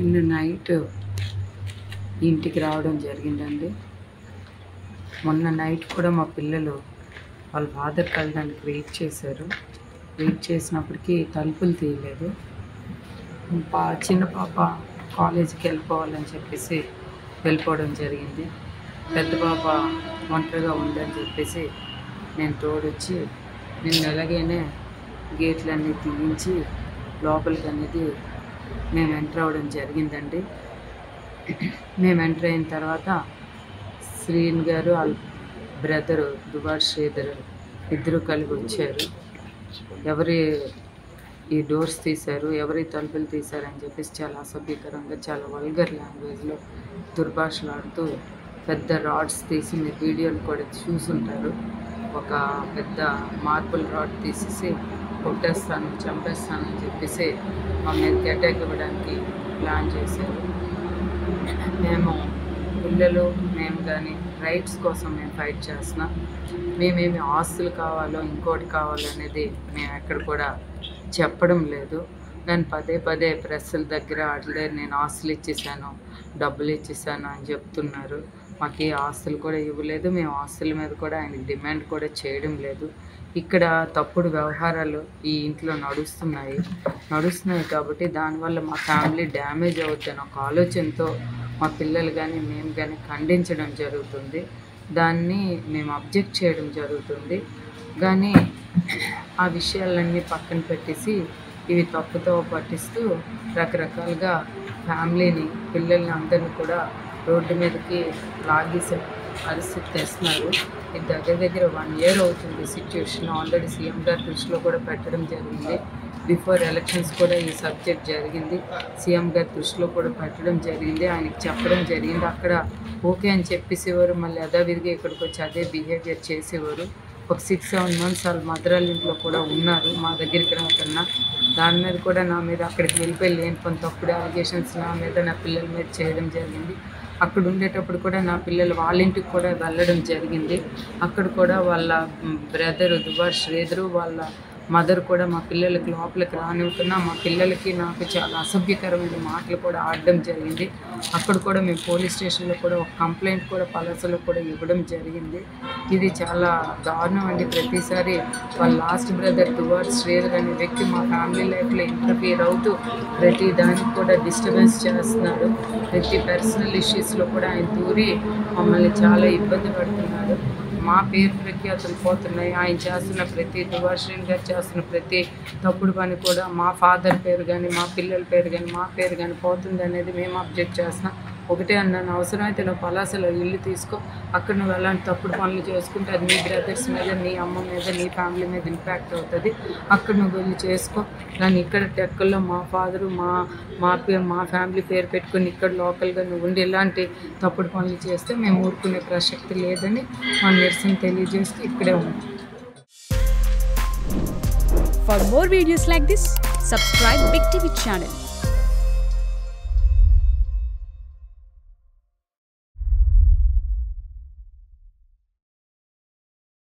నిన్న నైట్ ఇంటికి రావడం జరిగిందండి. మొన్న నైట్ కూడా మా పిల్లలు వాళ్ళ ఫాదర్కి వెళ్ళడానికి వెయిట్ చేశారు. వెయిట్ చేసినప్పటికీ తలుపులు తీయలేదు. చిన్న పాప కాలేజీకి వెళ్ళిపోవాలని చెప్పేసి వెళ్ళిపోవడం జరిగింది. పెద్ద పాప ఒంటరిగా ఉందని చెప్పేసి నేను తోడొచ్చి నిన్న ఎలాగైనా గేట్లన్నీ తీయించి లోపలికి అనేది మేము ఎంటర్ అవ్వడం జరిగిందండి. మేము ఎంటర్ అయిన తర్వాత శ్రీన్ గారు వాళ్ళ బ్రదరు దుబార్ శ్రీధర్ ఇద్దరు కలిగి వచ్చారు. ఎవరి ఈ డోర్స్ తీశారు, ఎవరి తలుపులు తీశారని చెప్పేసి చాలా అసభ్యకరంగా, చాలా వల్గర్ లాంగ్వేజ్లో దుర్భాషలాడుతూ పెద్ద రాడ్స్ తీసి, మీరు వీడియోలు కూడా చూసుంటారు, ఒక పెద్ద మార్బుల్ రాడ్ తీసేసి కొట్టేస్తాను, చంపేస్తానని చెప్పేసి మా మీదకి అటాక్ ఇవ్వడానికి ప్లాన్ చేశారు. మేము పిల్లలు మేము కానీ రైట్స్ కోసం మేము ఫైట్ చేస్తున్నాం. మేమేమి ఆస్తులు కావాలో ఇంకోటి కావాలో అనేది మేము ఎక్కడ కూడా చెప్పడం లేదు. కానీ పదే పదే ప్రెస్సుల దగ్గర వాటి దగ్గర నేను ఆస్తులు ఇచ్చేసాను, డబ్బులు ఇచ్చేసాను అని చెప్తున్నారు. మాకు ఏ ఆస్తులు కూడా ఇవ్వలేదు. మేము ఆస్తుల మీద కూడా ఆయనకి డిమాండ్ కూడా చేయడం లేదు. ఇక్కడ తప్పుడు వ్యవహారాలు ఈ ఇంట్లో నడుస్తున్నాయి కాబట్టి దానివల్ల మా ఫ్యామిలీ డ్యామేజ్ అవుతుందని ఒక ఆలోచనతో మా పిల్లలు కానీ మేము కానీ ఖండించడం జరుగుతుంది. దాన్ని మేము అబ్జెక్ట్ చేయడం జరుగుతుంది. కానీ ఆ విషయాలన్నీ పక్కన పెట్టేసి ఇవి తప్పుతో పట్టిస్తూ రకరకాలుగా ఫ్యామిలీని, పిల్లల్ని అందరినీ కూడా రోడ్డు మీదకి లాగేసే పరిస్థితి తెస్తున్నారు. ఇది దగ్గర 1 year అవుతుంది సిచ్యువేషన్. ఆల్రెడీ సీఎం గారి దృష్టిలో కూడా పెట్టడం జరిగింది. బిఫోర్ ఎలక్షన్స్ కూడా ఈ సబ్జెక్ట్ జరిగింది. సీఎం గారి దృష్టిలో కూడా పెట్టడం జరిగింది. ఆయనకి చెప్పడం జరిగింది. అక్కడ ఓకే అని చెప్పేసేవారు, మళ్ళీ యథావిధిగా ఇక్కడికి వచ్చి అదే బిహేవియర్ చేసేవారు. ఒక 6-7 months వాళ్ళ మదరాళ్ళ ఇంట్లో కూడా ఉన్నారు మా దగ్గరికి రాకన్నా. దాని మీద కూడా నా మీద అక్కడికి వెళ్ళిపోయి లేని కొన్ని తప్పుడు అలిగేషన్స్ నా మీద, నా పిల్లల మీద చేయడం జరిగింది. అక్కడ ఉండేటప్పుడు కూడా నా పిల్లలు వాళ్ళ ఇంటికి కూడా వెళ్ళడం జరిగింది. అక్కడ కూడా వాళ్ళ బ్రదరు దుబార్ శ్రీధరు వాళ్ళ మదర్ కూడా మా పిల్లలకి లోపలికి రానివ్వకుండా మా పిల్లలకి నాకు చాలా అసభ్యకరమైన మాటలు కూడా ఆడడం జరిగింది. అక్కడ కూడా మేము పోలీస్ స్టేషన్లో కూడా ఒక కంప్లైంట్ కూడా పలాసలో కూడా ఇవ్వడం జరిగింది. ఇది చాలా దారుణం అండి. ప్రతిసారి వాళ్ళ లాస్ట్ బ్రదర్ దుబార్ శ్రీధర్ అనే వ్యక్తి మా ఫ్యామిలీ లైఫ్లో ఇంటర్ఫియర్ అవుతూ ప్రతి దానికి కూడా డిస్టర్బెన్స్ చేస్తున్నాడు. ప్రతి పర్సనల్ ఇష్యూస్లో కూడా ఆయన దూరి మమ్మల్ని చాలా ఇబ్బంది పడుతున్నాడు. మా పేరు ప్రఖ్యాతులు పోతున్నాయి. ఆయన చేస్తున్న ప్రతి దుబాశ్రీన్ గారు చేస్తున్న ప్రతి తప్పుడు పని కూడా మా ఫాదర్ పేరు కానీ, మా పిల్లల పేరు కానీ, మా పేరు కానీ పోతుంది అనేది మేము అబ్జెక్ట్ చేస్తున్నాం. ఒకటే అన్నాను, అవసరమైతే నువ్వు పలాసలో ఇల్లు తీసుకో, అక్కడ నువ్వు ఎలాంటి తప్పుడు పనులు చేసుకుంటే అది నీ బ్రదర్స్ మీద, నీ అమ్మ మీద, నీ ఫ్యామిలీ మీద ఇంపాక్ట్ అవుతుంది. అక్కడ నువ్వు వెళ్ళి చేసుకో. కానీ ఇక్కడ టెక్కల్లో మా ఫాదరు మా ఫ్యామిలీ పేరు పెట్టుకుని ఇక్కడ లోకల్గా నువ్వు ఉండి ఇలాంటి తప్పుడు పనులు చేస్తే మేము ఊరుకునే ప్రసక్తి లేదని మా నిరసన తెలియజేస్తూ ఇక్కడే ఉన్నాం. For more videos like this, subscribe Big TV channel.